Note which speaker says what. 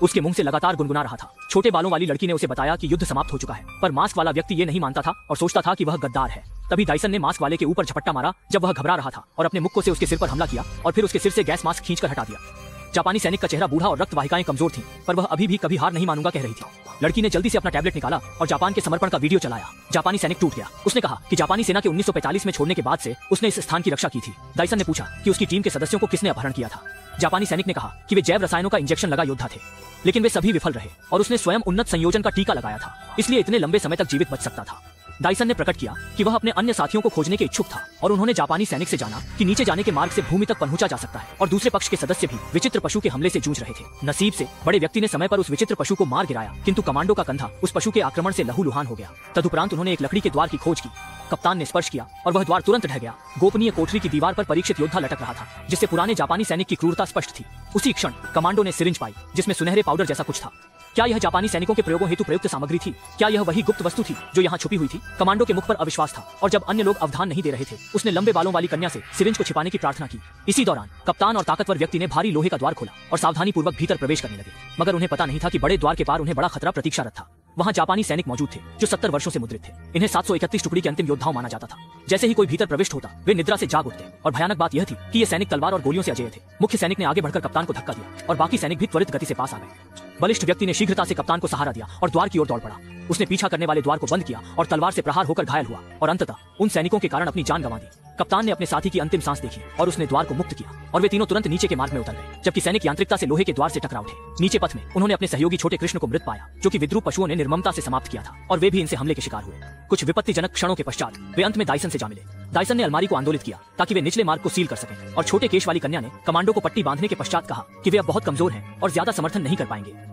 Speaker 1: उसके मुंह से लगातार गुनगुना रहा था। छोटे बालों वाली लड़की ने उसे बताया कि युद्ध समाप्त हो चुका है, पर मास्क वाला व्यक्ति ये नहीं मानता था और सोचता था कि वह गद्दार है। तभी डायसन ने मास्क वाले के ऊपर झपट्टा मारा जब वह घबरा रहा था और अपने मुक्के से उसके सिर पर हमला किया और फिर उसके सिर से गैस मास्क खींचकर हटा दिया। जापानी सैनिक का चेहरा बूढ़ा और रक्त वाहिकाएं कमजोर थीं, पर वह अभी भी कभी हार नहीं मानूंगा कह रही थी। लड़की ने जल्दी से अपना टैबलेट निकाला और जापान के समर्पण का वीडियो चलाया। जापानी सैनिक टूट गया। उसने कहा कि जापानी सेना के 1945 में छोड़ने के बाद से उसने इस स्थान की रक्षा की थी। डायसन ने पूछा कि उसकी टीम के सदस्यों को किसने अपहरण किया था। जापानी सैनिक ने कहा कि वे जैव रसायनों का इंजेक्शन लगा योद्धा थे, लेकिन वे सभी विफल रहे और उसने स्वयं उन्नत संयोजन का टीका लगाया था, इसलिए इतने लंबे समय तक जीवित बच सकता था। डायसन ने प्रकट किया कि वह अपने अन्य साथियों को खोजने के इच्छुक था और उन्होंने जापानी सैनिक से जाना कि नीचे जाने के मार्ग से भूमि तक पहुंचा जा सकता है और दूसरे पक्ष के सदस्य भी विचित्र पशु के हमले से जूझ रहे थे। नसीब से बड़े व्यक्ति ने समय पर उस विचित्र पशु को मार गिराया, किंतु कमांडो का कंधा उस पशु के आक्रमण से लहूलुहान हो गया। तदुपरांत उन्होंने एक लकड़ी के द्वार की खोज की। कप्तान ने स्पर्श किया और वह द्वार तुरंत ढह गया। गोपनीय कोठरी की दीवार पर परीक्षित योद्धा लटक रहा था, जिससे पुराने जापानी सैनिक की क्रूरता स्पष्ट थी। उसी क्षण कमांडो ने सिरिंज पाई, जिसमें सुनहरे पाउडर जैसा कुछ था। क्या यह जापानी सैनिकों के प्रयोगों हेतु प्रयुक्त सामग्री थी? क्या यह वही गुप्त वस्तु थी जो यहाँ छुपी हुई थी? कमांडो के मुख पर अविश्वास था और जब अन्य लोग अवधान नहीं दे रहे थे, उसने लंबे बालों वाली कन्या से सिरिंज को छिपाने की प्रार्थना की। इसी दौरान कप्तान और ताकतवर व्यक्ति ने भारी लोहे का द्वार खोला और सावधानी पूर्वक भीतर प्रवेश करने लगे, मगर उन्हें पता नहीं था कि बड़े द्वार के पार उन्हें बड़ा खतरा प्रतीक्षारत था। वहां जापानी सैनिक मौजूद थे जो 70 वर्षों से मुद्रित थे। इन्हें 731 टुकड़ी के अंतिम योद्धाओं माना जाता था। जैसे ही कोई भीतर प्रविष्ट होता, वे निद्रा से जाग उठते और भयानक बात यह थी कि ये सैनिक तलवार और गोलियों से अजेय थे। मुख्य सैनिक ने आगे बढ़कर कप्तान को धक्का दिया और बाकी सैनिक भी त्वरित गति से पास आ गए। बलिष्ठ व्यक्ति ने शीघ्रता से कप्तान को सहारा दिया और द्वार की ओर दौड़ पड़ा। उसने पीछा करने वाले द्वार को बंद किया और तलवार से प्रहार होकर घायल हुआ और अंततः उन सैनिकों के कारण अपनी जान गंवा दी। कप्तान ने अपने साथी की अंतिम सांस देखी और उसने द्वार को मुक्त किया और वे तीनों तुरंत नीचे के मार्ग में उतर गए, जबकि सैनिक यांत्रिकता से लोहे के द्वार से टकरा उठे। नीचे पथ में उन्होंने अपने सहयोगी छोटे कृष्ण को मृत पाया, जो कि विद्रूप पशुओं ने निर्ममता से समाप्त किया था और वे भी इनसे हमले के शिकार हुए। कुछ विपत्तिजनक क्षणों के पश्चात वे अंत में डायसन से जा मिले। डायसन ने अलमारी को आंदोलित किया ताकि वे निचले मार्ग को सील कर सकें और छोटे केश वाली कन्या ने कमांडो को पट्टी बांधने के पश्चात कहा कि वे अब बहुत कमजोर हैं और ज्यादा समर्थन नहीं कर पाएंगे।